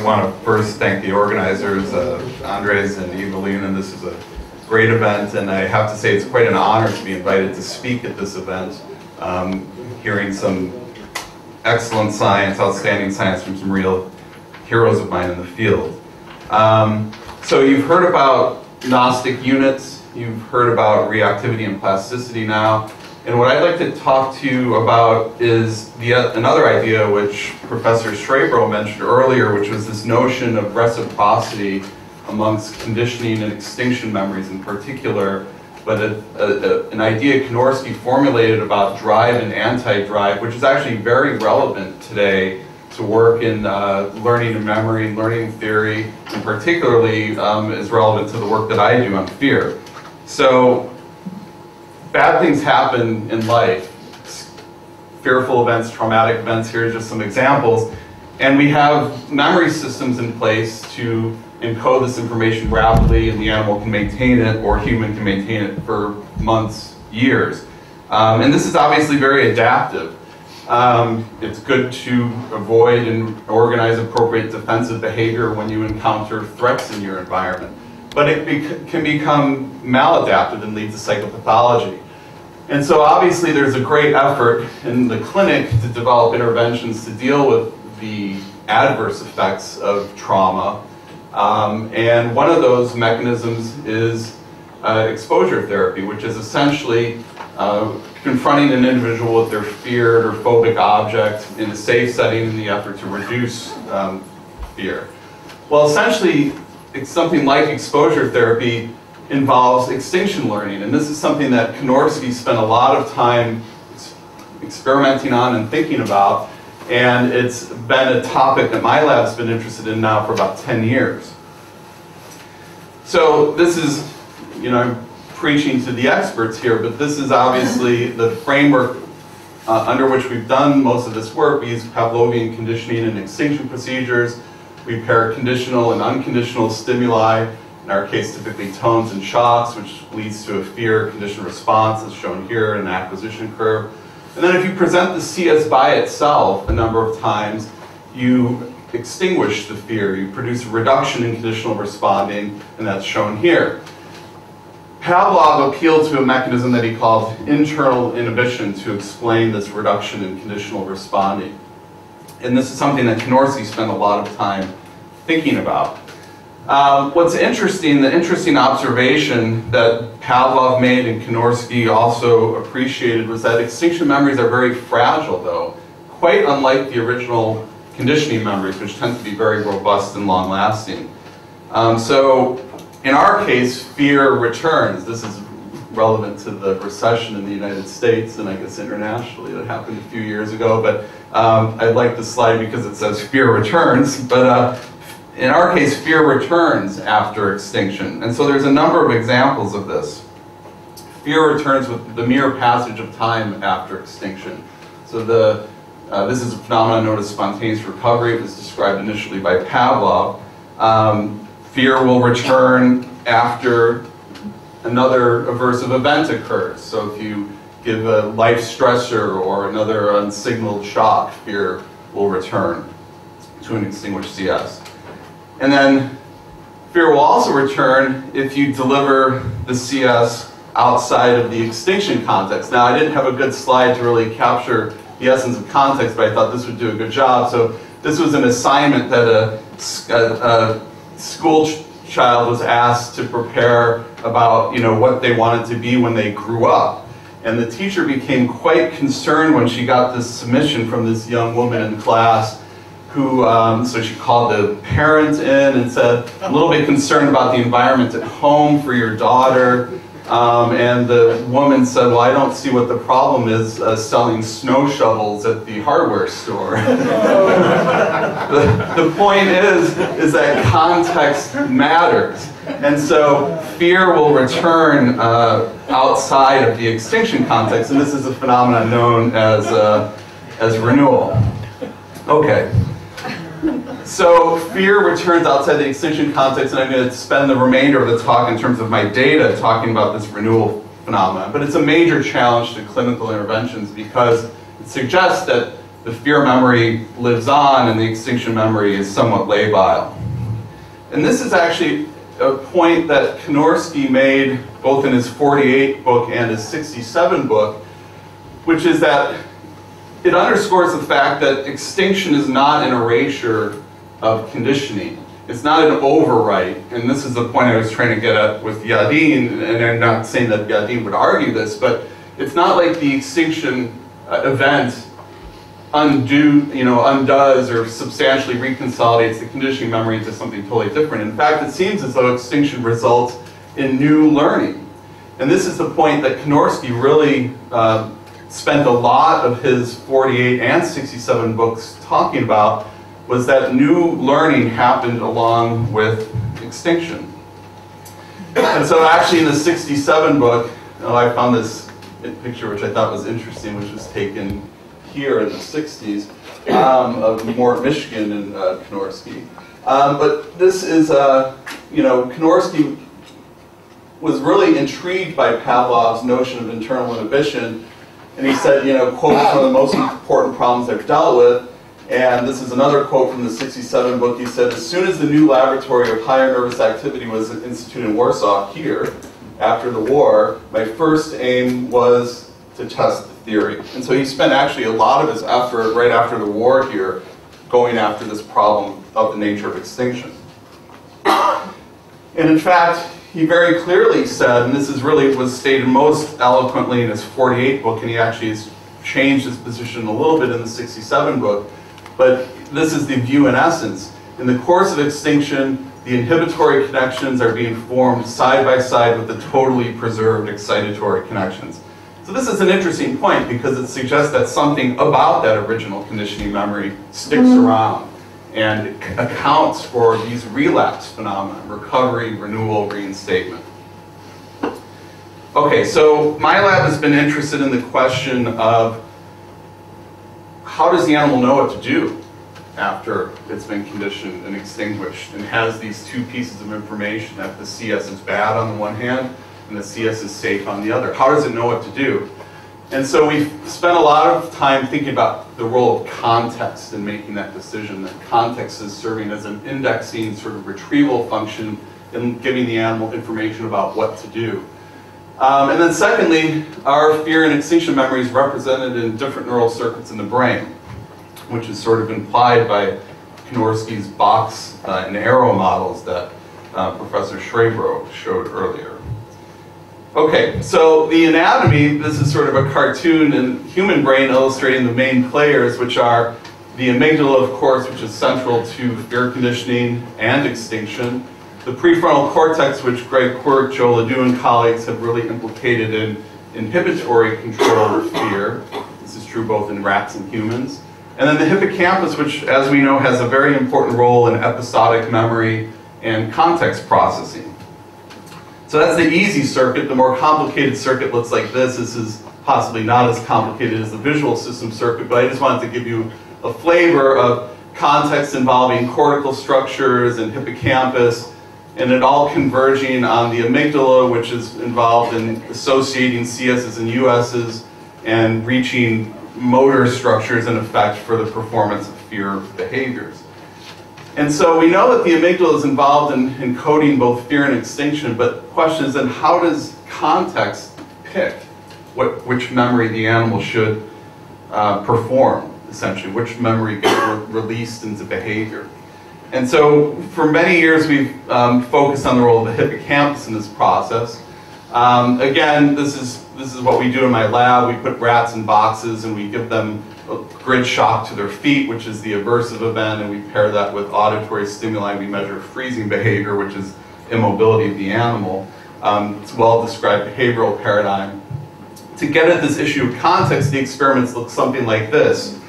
I want to first thank the organizers, Andres and Evelyn, and this is a great event, and I have to say it's quite an honor to be invited to speak at this event, hearing some excellent science, outstanding science from some real heroes of mine in the field. So you've heard about Gnostic units, you've heard about reactivity and plasticity now, and what I'd like to talk to you about is another idea which Professor Schrebro mentioned earlier, which was this notion of reciprocity amongst conditioning and extinction memories in particular, but an idea Konorski formulated about drive and anti-drive, which is actually very relevant today to work in learning and memory, learning theory, and particularly is relevant to the work that I do on fear. So, bad things happen in life. Fearful events, traumatic events, here's just some examples. And we have memory systems in place to encode this information rapidly, and the animal can maintain it, or human can maintain it for months, years. And this is obviously very adaptive. It's good to avoid and organize appropriate defensive behavior when you encounter threats in your environment. But it can become maladaptive and lead to psychopathology. And so obviously there's a great effort in the clinic to develop interventions to deal with the adverse effects of trauma. And one of those mechanisms is exposure therapy, which is essentially confronting an individual with their feared or phobic object in a safe setting in the effort to reduce fear. Well, essentially, it's something like exposure therapy involves extinction learning, and this is something that Konorski spent a lot of time experimenting on and thinking about, and it's been a topic that my lab's been interested in now for about 10 years. So this is, I'm preaching to the experts here, but this is obviously the framework under which we've done most of this work. We use Pavlovian conditioning and extinction procedures. We pair conditional and unconditional stimuli, in our case typically tones and shocks, which leads to a fear conditioned response as shown here in an acquisition curve. And then if you present the CS by itself a number of times, you extinguish the fear. You produce a reduction in conditional responding, and that's shown here. Pavlov appealed to a mechanism that he called internal inhibition to explain this reduction in conditional responding. And this is something that Konorski spent a lot of time thinking about. What's interesting, the interesting observation that Pavlov made and Konorski also appreciated was that extinction memories are very fragile, though, quite unlike the original conditioning memories, which tend to be very robust and long-lasting. So in our case, fear returns. This is relevant to the recession in the United States and I guess internationally that happened a few years ago, but I like this slide because it says fear returns, but in our case, fear returns after extinction. And so there's a number of examples of this. Fear returns with the mere passage of time after extinction. So this is a phenomenon known as spontaneous recovery. It was described initially by Pavlov. Fear will return after another aversive event occurs. So if you give a life stressor or another unsignaled shock, fear will return to an extinguished CS. And then fear will also return if you deliver the CS outside of the extinction context. Now, I didn't have a good slide to really capture the essence of context, but I thought this would do a good job. So this was an assignment that a school child was asked to prepare about, what they wanted to be when they grew up. And the teacher became quite concerned when she got this submission from this young woman in class who, so she called the parent in and said, I'm a little bit concerned about the environment at home for your daughter. And the woman said, well, I don't see what the problem is selling snow shovels at the hardware store. The point is that context matters. And so fear will return outside of the extinction context, and this is a phenomenon known as renewal. Okay. So fear returns outside the extinction context, and I'm going to spend the remainder of the talk in terms of my data talking about this renewal phenomenon. But it's a major challenge to clinical interventions because it suggests that the fear memory lives on and the extinction memory is somewhat labile. And this is actually a point that Konorski made both in his 48 book and his 67 book, which is that it underscores the fact that extinction is not an erasure of conditioning. It's not an overwrite, and this is the point I was trying to get at with Yadin, and I'm not saying that Yadin would argue this, but it's not like the extinction event undoes or substantially reconsolidates the conditioning memory into something totally different. In fact, it seems as though extinction results in new learning. And this is the point that Konorski really spent a lot of his 48 and 67 books talking about, was that new learning happened along with extinction. And so actually in the 67 book, I found this picture which I thought was interesting, which was taken here in the 60s of Mort, Michigan and Konorski. But this is, Konorski was really intrigued by Pavlov's notion of internal inhibition, and he said, quote, one of the most important problems I've dealt with, and this is another quote from the 67 book, he said, as soon as the new laboratory of higher nervous activity was instituted in Warsaw here, after the war, my first aim was to test the theory. And so he spent actually a lot of his effort right after the war here going after this problem of the nature of extinction. And in fact, he very clearly said, and this is really was stated most eloquently in his 48 book, and he actually has changed his position a little bit in the 67 book, but this is the view in essence. In the course of extinction, the inhibitory connections are being formed side by side with the totally preserved excitatory connections. So this is an interesting point because it suggests that something about that original conditioning memory sticks around and accounts for these relapse phenomena, recovery, renewal, reinstatement. Okay, so my lab has been interested in the question of how does the animal know what to do after it's been conditioned and extinguished and has these two pieces of information that the CS is bad on the one hand and the CS is safe on the other. How does it know what to do? And so we've spent a lot of time thinking about the role of context in making that decision, that context is serving as an indexing sort of retrieval function in giving the animal information about what to do. And then secondly, our fear and extinction memory is represented in different neural circuits in the brain, which is sort of implied by Konorski's box and arrow models that Professor Schrebro showed earlier. Okay, so the anatomy, this is sort of a cartoon in human brain illustrating the main players, which are the amygdala, of course, which is central to fear conditioning and extinction. The prefrontal cortex, which Greg Quirk, Joe Ledoux, and colleagues have really implicated in inhibitory control of fear. This is true both in rats and humans. And then the hippocampus, which, as we know, has a very important role in episodic memory and context processing. So that's the easy circuit. The more complicated circuit looks like this. This is possibly not as complicated as the visual system circuit, but I just wanted to give you a flavor of context involving cortical structures and hippocampus, and it all converging on the amygdala, which is involved in associating CS's and US's and reaching motor structures in effect for the performance of fear behaviors. And so we know that the amygdala is involved in encoding both fear and extinction, but the question is then how does context pick which memory the animal should perform, essentially, which memory gets released into behavior. And so for many years we've focused on the role of the hippocampus in this process. Again, this is what we do in my lab. We put rats in boxes and we give them a grid shock to their feet, which is the aversive event, and we pair that with auditory stimuli. We measure freezing behavior, which is immobility of the animal. It's a well-described behavioral paradigm. To get at this issue of context, the experiments look something like this.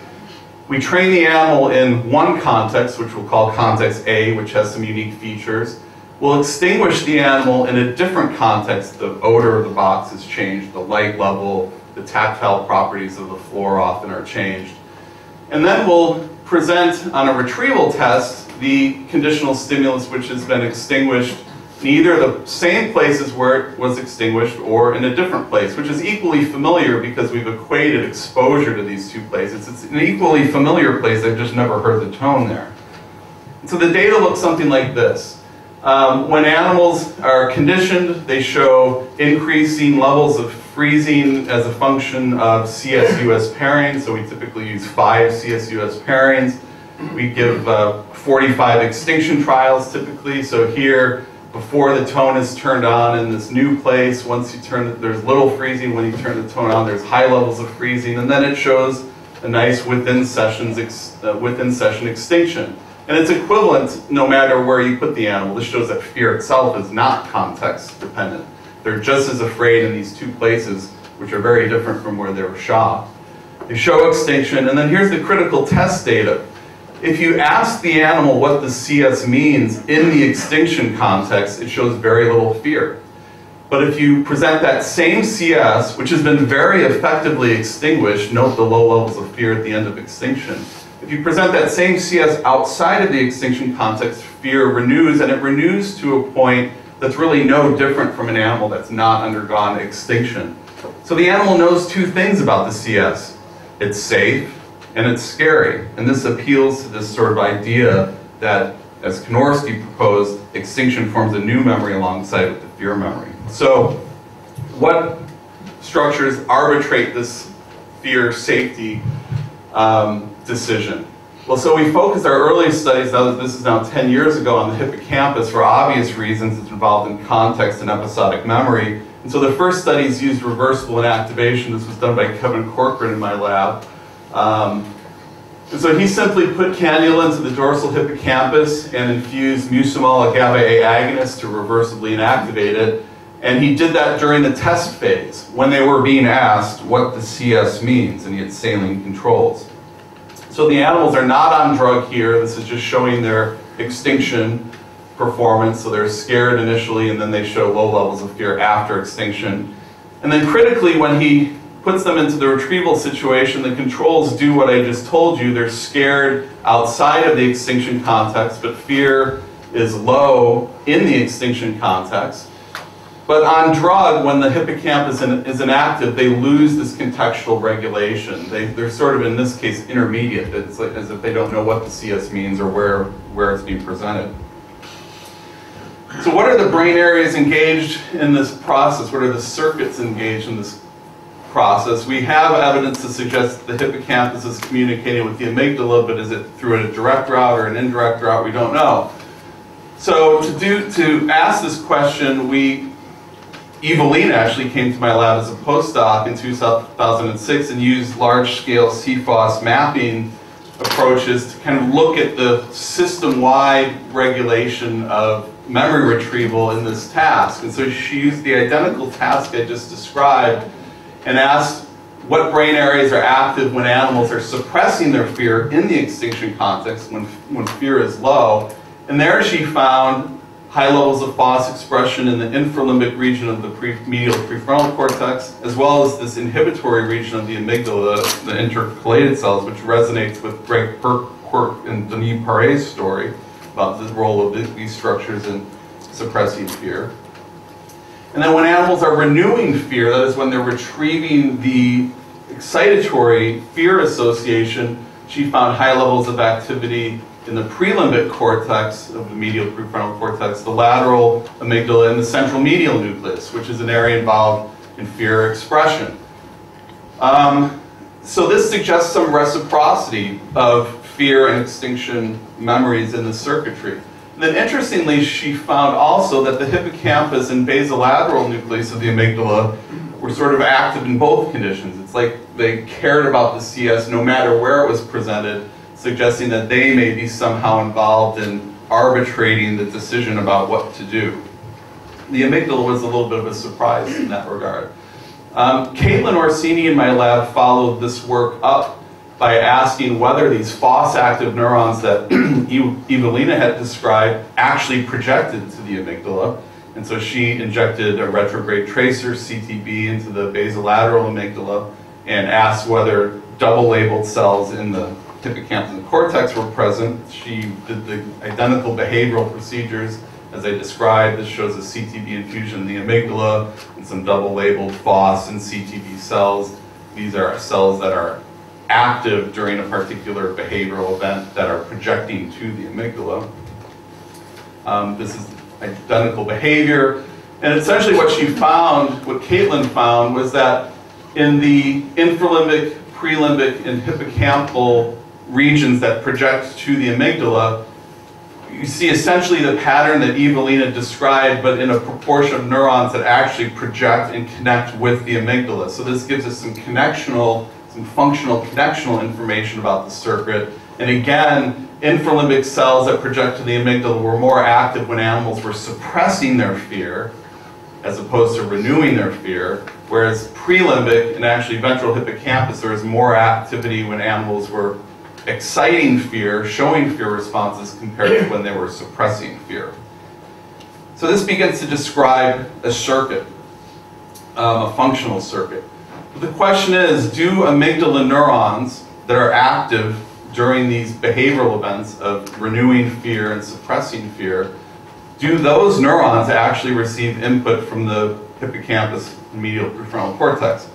We train the animal in one context, which we'll call context A, which has some unique features. We'll extinguish the animal in a different context. The odor of the box is changed, the light level, the tactile properties of the floor often are changed. And then we'll present on a retrieval test the conditional stimulus which has been extinguished in either the same places where it was extinguished or in a different place, which is equally familiar because we've equated exposure to these two places. It's an equally familiar place, I've just never heard the tone there. And so the data looks something like this. When animals are conditioned, they show increasing levels of freezing as a function of CSUS pairing, so we typically use 5 CSUS pairings. We give 45 extinction trials typically, so here, before the tone is turned on in this new place, once you turn it, there's little freezing. When you turn the tone on, there's high levels of freezing, and then it shows a nice within-session extinction. And it's equivalent no matter where you put the animal. This shows that fear itself is not context dependent. They're just as afraid in these two places, which are very different from where they were shot. They show extinction, and then here's the critical test data. If you ask the animal what the CS means in the extinction context, it shows very little fear. But if you present that same CS, which has been very effectively extinguished, note the low levels of fear at the end of extinction. If you present that same CS outside of the extinction context, fear renews, and it renews to a point that's really no different from an animal that's not undergone extinction. So the animal knows two things about the CS. It's safe, and it's scary. And this appeals to this sort of idea that, as Konorski proposed, extinction forms a new memory alongside with the fear memory. So what structures arbitrate this fear safety decision? Well, so we focused our earliest studies, now that this is now 10 years ago, on the hippocampus for obvious reasons. It's involved in context and episodic memory. And so the first studies used reversible inactivation. This was done by Kevin Corcoran in my lab. And so he simply put cannula into the dorsal hippocampus and infused Muscimol, a GABA-A agonist, to reversibly inactivate it. And he did that during the test phase, when they were being asked what the CS means, and he had saline controls. So the animals are not on drug here. This is just showing their extinction performance. So they're scared initially, and then they show low levels of fear after extinction. And then critically, when he puts them into the retrieval situation, the controls do what I just told you. They're scared outside of the extinction context, but fear is low in the extinction context. But on drug, when the hippocampus is inactive, they lose this contextual regulation. They're sort of, in this case, intermediate. It's like as if they don't know what the CS means or where it's being presented. So what are the brain areas engaged in this process? What are the circuits engaged in this process? We have evidence to suggest that the hippocampus is communicating with the amygdala, but is it through a direct route or an indirect route? We don't know. So to ask this question, Evelina actually came to my lab as a postdoc in 2006 and used large-scale C-Fos mapping approaches to kind of look at the system-wide regulation of memory retrieval in this task. And so she used the identical task I just described and asked what brain areas are active when animals are suppressing their fear in the extinction context when fear is low. And there she found high levels of FOS expression in the infralimbic region of the medial prefrontal cortex, as well as this inhibitory region of the amygdala, the intercalated cells, which resonates with Greg Perk and Denis Paret's story about the role of these structures in suppressing fear. And then when animals are renewing fear, that is when they're retrieving the excitatory fear association, she found high levels of activity in the prelimbic cortex of the medial prefrontal cortex, the lateral amygdala, and the central medial nucleus, which is an area involved in fear expression. So this suggests some reciprocity of fear and extinction memories in the circuitry. And then interestingly, she found also that the hippocampus and basolateral nucleus of the amygdala were sort of active in both conditions. It's like they cared about the CS no matter where it was presented, suggesting that they may be somehow involved in arbitrating the decision about what to do. The amygdala was a little bit of a surprise in that regard. Caitlin Orsini in my lab followed this work up by asking whether these FOS-active neurons that Evelina had described actually projected to the amygdala. And so she injected a retrograde tracer, CTB, into the basolateral amygdala and asked whether double-labeled cells in the hippocampus and cortex were present. She did the identical behavioral procedures as I described. This shows a CTB infusion in the amygdala and some double-labeled FOS and CTB cells. These are cells that are active during a particular behavioral event that are projecting to the amygdala. This is identical behavior. And essentially what she found, what Caitlin found, was that in the infralimbic, prelimbic, and hippocampal regions that project to the amygdala, you see essentially the pattern that Evelina described, but in a proportion of neurons that actually project and connect with the amygdala. So this gives us some functional connectional information about the circuit. And again, infralimbic cells that project to the amygdala were more active when animals were suppressing their fear, as opposed to renewing their fear, whereas prelimbic and actually ventral hippocampus, there was more activity when animals were exciting fear, showing fear responses compared to when they were suppressing fear. So this begins to describe a circuit, a functional circuit. But the question is, do amygdala neurons that are active during these behavioral events of renewing fear and suppressing fear, do those neurons actually receive input from the hippocampus and medial prefrontal cortex?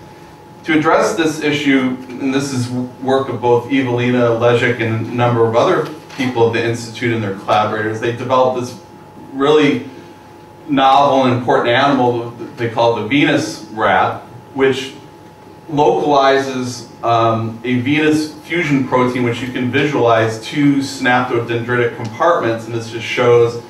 To address this issue, and this is work of both Evelina, Ležek, and a number of other people at the Institute and their collaborators, they developed this really novel and important animal they call the Venus rat, which localizes a venous fusion protein, which you can visualize two synaptodendritic compartments, and this just shows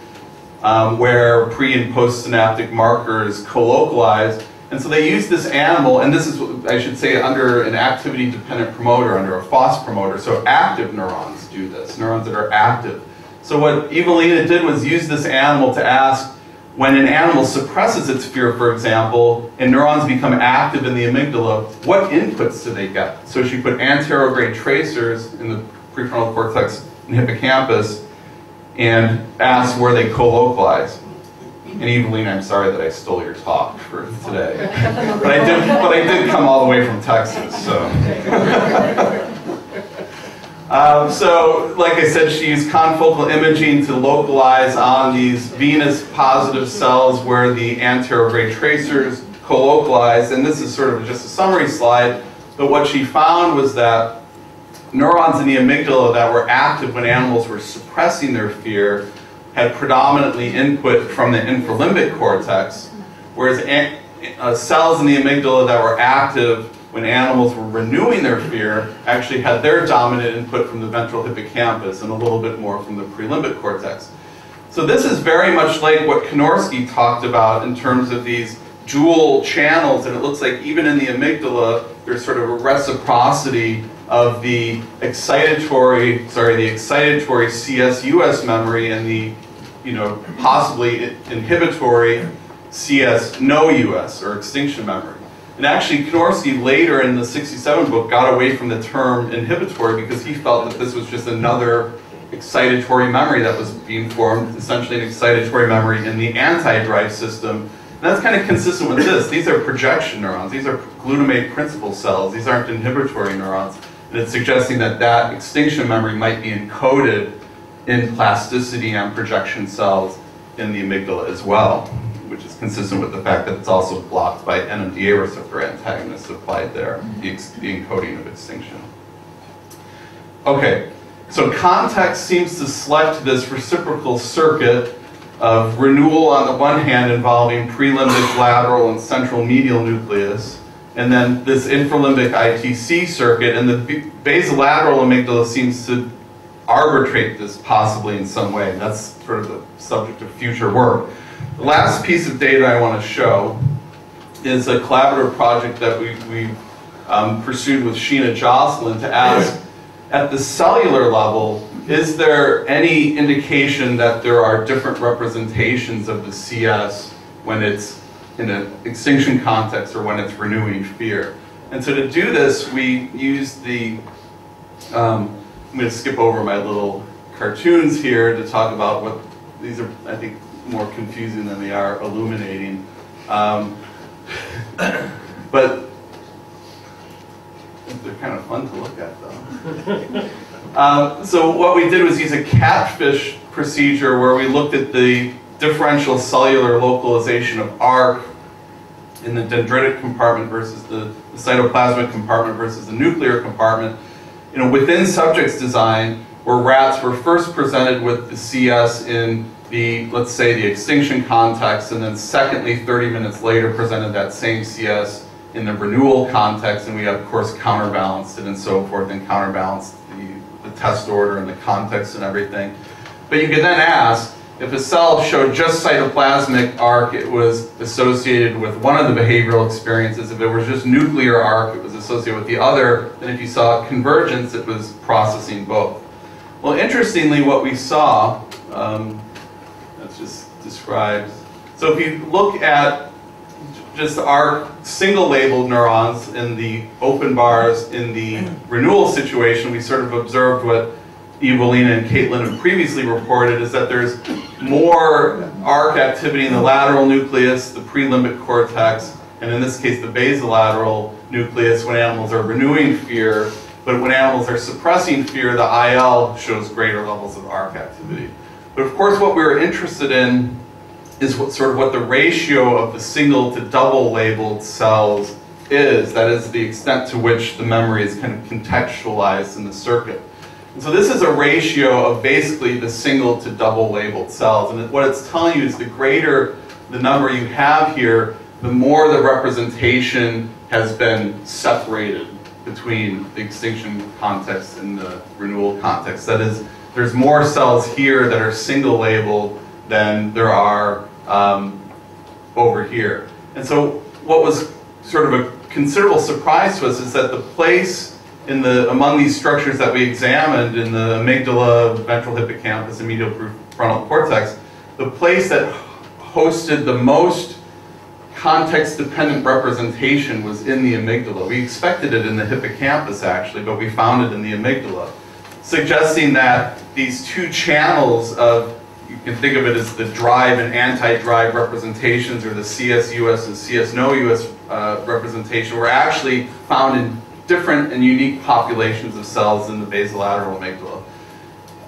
where pre- and post-synaptic markers co-localize. And so they use this animal, and this is, I should say, under an activity-dependent promoter, under a FOS promoter. So active neurons do this, neurons that are active. So what Evelina did was use this animal to ask, when an animal suppresses its fear, for example, and neurons become active in the amygdala, what inputs do they get? So she put anterograde tracers in the prefrontal cortex and hippocampus and asked where they co-localize. And Evelina, I'm sorry that I stole your talk for today. But I did come all the way from Texas, so. So, like I said, she used confocal imaging to localize on these venous positive cells where the anterograde tracers co-localized. And this is sort of just a summary slide. But what she found was that neurons in the amygdala that were active when animals were suppressing their fear had predominantly input from the infralimbic cortex, whereas cells in the amygdala that were active when animals were renewing their fear actually had their dominant input from the ventral hippocampus and a little bit more from the prelimbic cortex. So this is very much like what Konorski talked about in terms of these dual channels, and it looks like even in the amygdala there's sort of a reciprocity of the excitatory CS-US memory and the possibly inhibitory CS no US or extinction memory. And actually Konorski later in the 67 book got away from the term inhibitory because he felt that this was just another excitatory memory that was being formed, essentially an excitatory memory in the anti-drive system. And that's kind of consistent with this. These are projection neurons. These are glutamate principal cells. These aren't inhibitory neurons. And it's suggesting that that extinction memory might be encoded in plasticity and projection cells in the amygdala as well, which is consistent with the fact that it's also blocked by NMDA receptor antagonists applied there, the encoding of extinction. Okay, so context seems to select this reciprocal circuit of renewal on the one hand involving prelimbic, lateral, and central medial nucleus, and then this infralimbic ITC circuit, and the basolateral amygdala seems to arbitrate this possibly in some way. And that's sort of the subject of future work. The last piece of data I want to show is a collaborative project that we pursued with Sheena Jocelyn to ask, at the cellular level, is there any indication that there are different representations of the CS when it's in an extinction context or when it's renewing fear? And so to do this, we used the, I'm going to skip over my little cartoons here to talk about what, these are, I think, more confusing than they are illuminating. But they're kind of fun to look at, though. So what we did was use a catfish procedure where we looked at the differential cellular localization of ARC in the dendritic compartment versus the cytoplasmic compartment versus the nuclear compartment, you know, within subjects design, where rats were first presented with the CS in the, let's say, the extinction context, and then secondly, 30 minutes later, presented that same CS in the renewal context, and we of course counterbalanced it and so forth, and counterbalanced the test order and the context and everything. But you can then ask, if a cell showed just cytoplasmic ARC, it was associated with one of the behavioral experiences. If it was just nuclear ARC, it was associated with the other. And if you saw convergence, it was processing both. Well, interestingly, what we saw, that's just described. So if you look at just our single labeled neurons in the open bars in the renewal situation, we sort of observed what Evelina and Caitlin have previously reported, is that there's more ARC activity in the lateral nucleus, the prelimbic cortex, and in this case the basolateral nucleus when animals are renewing fear, but when animals are suppressing fear, the IL shows greater levels of ARC activity. But of course what we were interested in is what the ratio of the single to double labeled cells is, that is the extent to which the memory is kind of contextualized in the circuit. So this is a ratio of basically the single to double labeled cells, and what it's telling you is the greater the number you have here, the more the representation has been separated between the extinction context and the renewal context. That is, there's more cells here that are single labeled than there are over here. And so what was sort of a considerable surprise to us is that the place among these structures that we examined in the amygdala, ventral hippocampus, and medial prefrontal cortex, the place that hosted the most context-dependent representation was in the amygdala. We expected it in the hippocampus, actually, but we found it in the amygdala, suggesting that these two channels of, you can think of it as the drive and anti-drive representations, or the CS-US and CS-no-US representation, were actually found in different and unique populations of cells in the basolateral amygdala.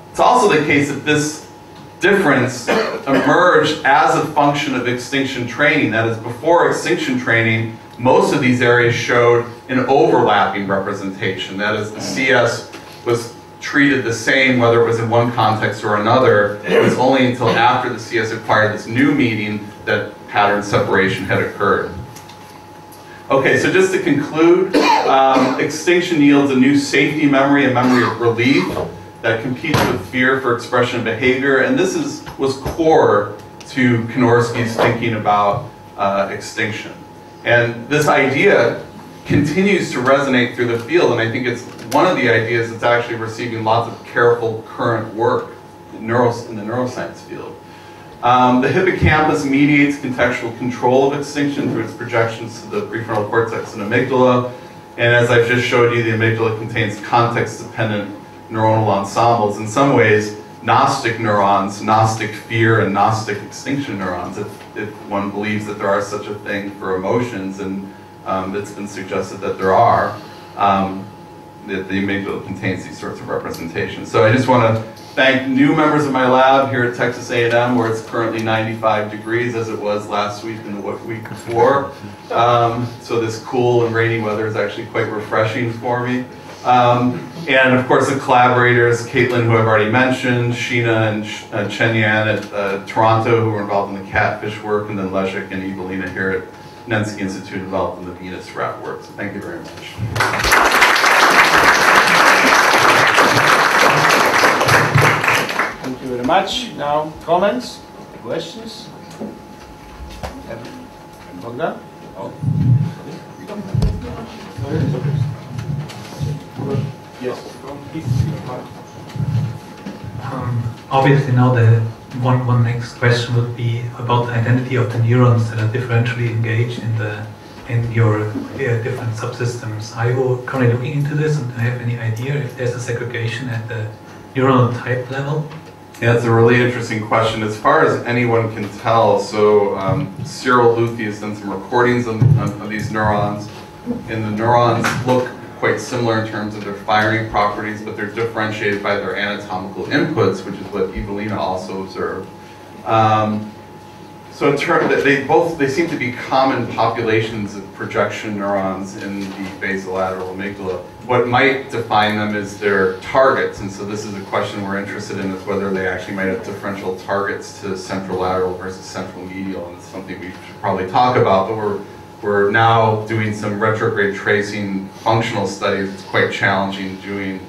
It's also the case that this difference emerged as a function of extinction training. That is, before extinction training, most of these areas showed an overlapping representation. That is, the CS was treated the same whether it was in one context or another. It was only until after the CS acquired this new meaning that pattern separation had occurred. Okay, so just to conclude, extinction yields a new safety memory, a memory of relief that competes with fear for expression of behavior, and this was core to Konorski's thinking about extinction. And this idea continues to resonate through the field, and I think it's one of the ideas that's actually receiving lots of careful current work in the neuroscience field. The hippocampus mediates contextual control of extinction through its projections to the prefrontal cortex and amygdala. And as I've just showed you, the amygdala contains context-dependent neuronal ensembles. In some ways, Gnostic neurons, Gnostic fear, and Gnostic extinction neurons, if one believes that there are such a thing for emotions, and it's been suggested that there are, that the amygdala contains these sorts of representations. So I just want to thank new members of my lab here at Texas A&M, where it's currently 95 degrees, as it was last week and the week before. So this cool and rainy weather is actually quite refreshing for me. And of course the collaborators, Caitlin, who I've already mentioned, Sheena and Chen Yan at Toronto, who were involved in the catfish work, and then Leszek and Evelina here at Nencki Institute involved in the Venus rat work. So thank you very much. Thank you very much. Now, comments, questions? Bogdan? Oh. Yes. Obviously now the one next question would be about the identity of the neurons that are differentially engaged in your different subsystems. Are you currently looking into this, and do you have any idea if there's a segregation at the neuronal type level? Yeah, it's a really interesting question. As far as anyone can tell, so Cyril Luthi has done some recordings of these neurons, and the neurons look quite similar in terms of their firing properties, but they're differentiated by their anatomical inputs, which is what Evelina also observed. So in terms, they seem to be common populations of projection neurons in the basolateral amygdala. What might define them is their targets, and so this is a question we're interested in, is whether they actually might have differential targets to central lateral versus central medial, and it's something we should probably talk about, but we're now doing some retrograde tracing functional studies. It's quite challenging doing,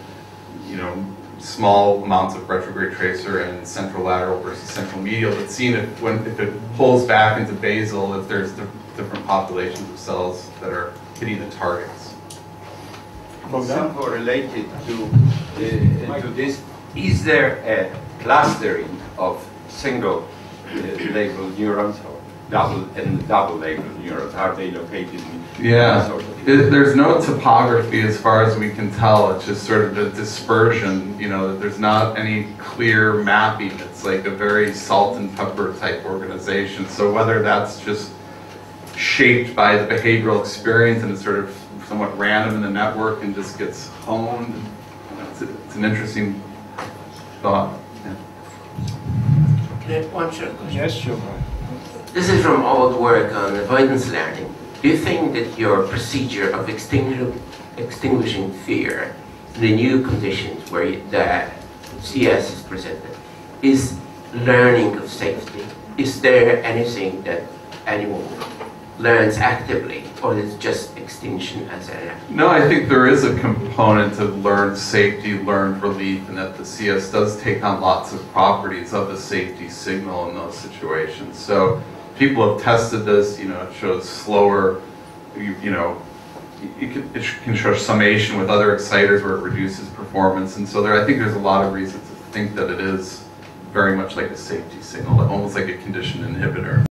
small amounts of retrograde tracer in central lateral versus central medial, but seeing if it pulls back into basal, if there's different populations of cells that are hitting the targets. Somehow related to this, is there a clustering of single label neurons or double label neurons? Are they located in there's no topography as far as we can tell. It's just sort of a dispersion, there's not any clear mapping. It's like a very salt and pepper type organization. So whether that's just shaped by the behavioral experience and it's sort of somewhat random in the network and just gets honed, it's an interesting thought. Yeah. Can I have one short question? Yes, sure. This is from all the work on avoidance learning. Do you think that your procedure of extinguishing fear in the new conditions where the CS is presented is learning of safety? Is there anything that anyone learns actively, or is it just extinction as an act? No, I think there is a component of learned safety, learned relief, and that the CS does take on lots of properties of a safety signal in those situations. So people have tested this, it shows slower, it can show summation with other exciters where it reduces performance. And so I think there's a lot of reasons to think that it is very much like a safety signal, almost like a condition inhibitor.